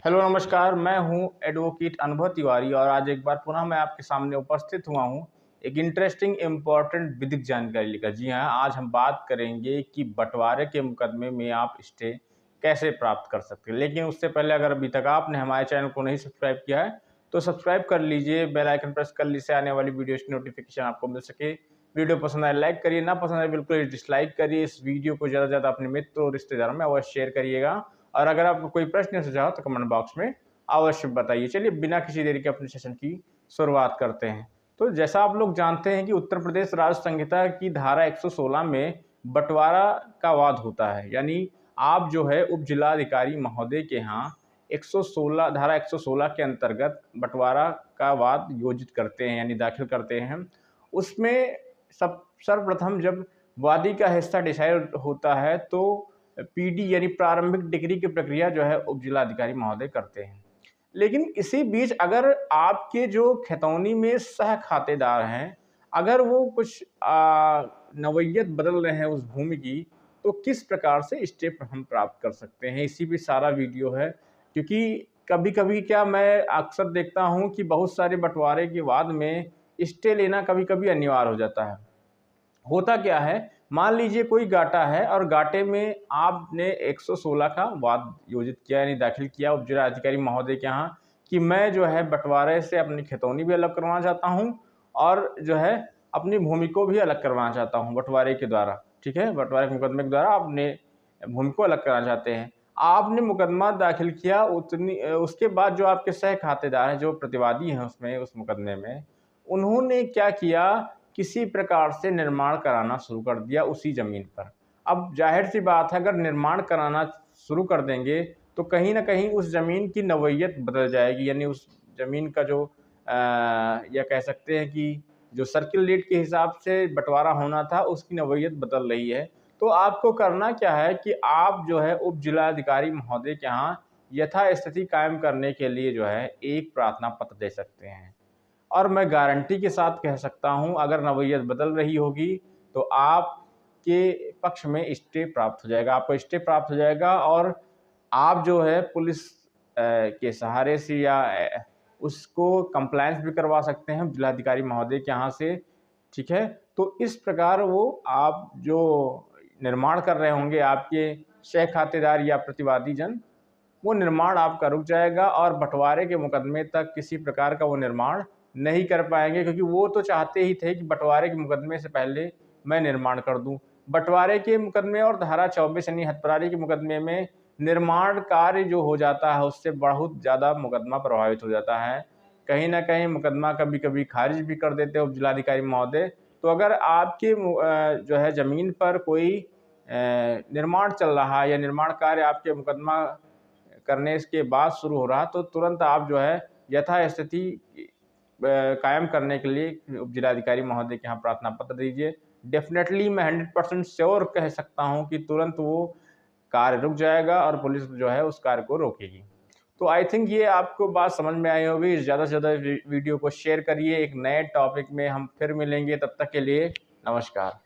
Hello नमस्कार, मैं हूं एडवोकेट अनुभव तिवारी और आज एक बार पुनः मैं आपके सामने उपस्थित हुआ हूं एक इंटरेस्टिंग इम्पोर्टेंट विधिक जानकारी लेकर। जी हां, आज हम बात करेंगे कि बंटवारे के मुकदमे में आप स्टे कैसे प्राप्त कर सकते हैं। लेकिन उससे पहले अगर अभी तक आपने हमारे चैनल को नहीं सब्सक्राइब किया है तो सब्सक्राइब कर लीजिए, बेल आइकन प्रेस कर लीजिए, आने वाली वीडियोज़ की नोटिफिकेशन आपको मिल सके। वीडियो पसंद आए लाइक करिए, ना पसंद आए बिल्कुल डिसलाइक करिए। इस वीडियो को ज़्यादा से ज़्यादा अपने मित्रों और रिश्तेदारों में अवश्य शेयर करिएगा। और अगर आपको कोई प्रश्न या सुझाव तो कमेंट बॉक्स में अवश्य बताइए। चलिए बिना किसी देरी के अपने सेशन की शुरुआत करते हैं। तो जैसा आप लोग जानते हैं कि उत्तर प्रदेश राज्य संहिता की धारा 116 में बंटवारा का वाद होता है, यानी आप जो है उप जिलाधिकारी महोदय के यहाँ 116 धारा 116 के अंतर्गत बंटवारा का वाद योजित करते हैं, यानी दाखिल करते हैं। उसमें सर्वप्रथम जब वादी का हिस्सा डिसाइड होता है तो पीडी यानी प्रारंभिक डिग्री की प्रक्रिया जो है उप जिलाधिकारी महोदय करते हैं। लेकिन इसी बीच अगर आपके जो खतौनी में सह खातेदार हैं, अगर वो कुछ नवैयत बदल रहे हैं उस भूमि की, तो किस प्रकार से स्टे हम प्राप्त कर सकते हैं, इसी पे सारा वीडियो है। क्योंकि कभी-कभी क्या मैं अक्सर देखता हूँ कि बहुत सारे बंटवारे के बाद में स्टे लेना कभी-कभी अनिवार्य हो जाता है। होता क्या है, मान लीजिए कोई गाटा है और गाटे में आपने 116 का वाद योजित किया, यानी दाखिल किया उप जिलाधिकारी महोदय के यहाँ कि मैं जो है बंटवारे से अपनी खतौनी भी अलग करवाना चाहता हूँ और जो है अपनी भूमि को भी अलग करवाना चाहता हूँ बंटवारे के द्वारा। ठीक है, बंटवारे के मुकदमे के द्वारा अपने भूमि को अलग कराना चाहते हैं। आपने मुकदमा दाखिल किया, उसके बाद जो आपके सह खातेदार हैं, जो प्रतिवादी हैं उसमें उस मुकदमे में, उन्होंने क्या किया, किसी प्रकार से निर्माण कराना शुरू कर दिया उसी ज़मीन पर। अब ज़ाहिर-सी बात है, अगर निर्माण कराना शुरू कर देंगे तो कहीं न कहीं उस ज़मीन की नवैयत बदल जाएगी, यानी उस ज़मीन का जो या कह सकते हैं कि जो सर्किल रेट के हिसाब से बँटवारा होना था उसकी नवैयत बदल रही है। तो आपको करना क्या है कि आप जो है उप जिलाधिकारी महोदय के यहाँ यथास्थिति कायम करने के लिए जो है एक प्रार्थना पत्र दे सकते हैं। और मैं गारंटी के साथ कह सकता हूँ, अगर नवैयत बदल रही होगी तो आपके पक्ष में स्टे प्राप्त हो जाएगा, आपको स्टे प्राप्त हो जाएगा और आप जो है पुलिस के सहारे से या उसको कंप्लायंस भी करवा सकते हैं जिलाधिकारी महोदय के यहाँ से। ठीक है, तो इस प्रकार वो आप जो निर्माण कर रहे होंगे आपके सह खातेदार या प्रतिवादी जन, वो निर्माण आपका रुक जाएगा और बंटवारे के मुकदमे तक किसी प्रकार का वो निर्माण नहीं कर पाएँगे, क्योंकि वो तो चाहते ही थे कि बंटवारे के मुकदमे से पहले मैं निर्माण कर दूँ। बंटवारे के मुकदमे और धारा 24 यानी हथपरारी के मुकदमे में निर्माण कार्य जो हो जाता है उससे बहुत ज़्यादा मुकदमा प्रभावित हो जाता है। कहीं न कहीं मुकदमा कभी-कभी खारिज भी कर देते हैं उप जिलाधिकारी महोदय। तो अगर आपके जो है ज़मीन पर कोई निर्माण चल रहा है या निर्माण कार्य आपके मुकदमा करने के बाद शुरू हो रहा, तो तुरंत आप जो है यथास्थिति कायम करने के लिए उप जिलाधिकारी महोदय के यहाँ प्रार्थना पत्र दीजिए। डेफ़िनेटली मैं 100% श्योर कह सकता हूँ कि तुरंत वो कार्य रुक जाएगा और पुलिस जो है उस कार्य को रोकेगी। तो आई थिंक ये आपको बात समझ में आई होगी। ज़्यादा से ज़्यादा वीडियो को शेयर करिए। एक नए टॉपिक में हम फिर मिलेंगे, तब तक के लिए नमस्कार।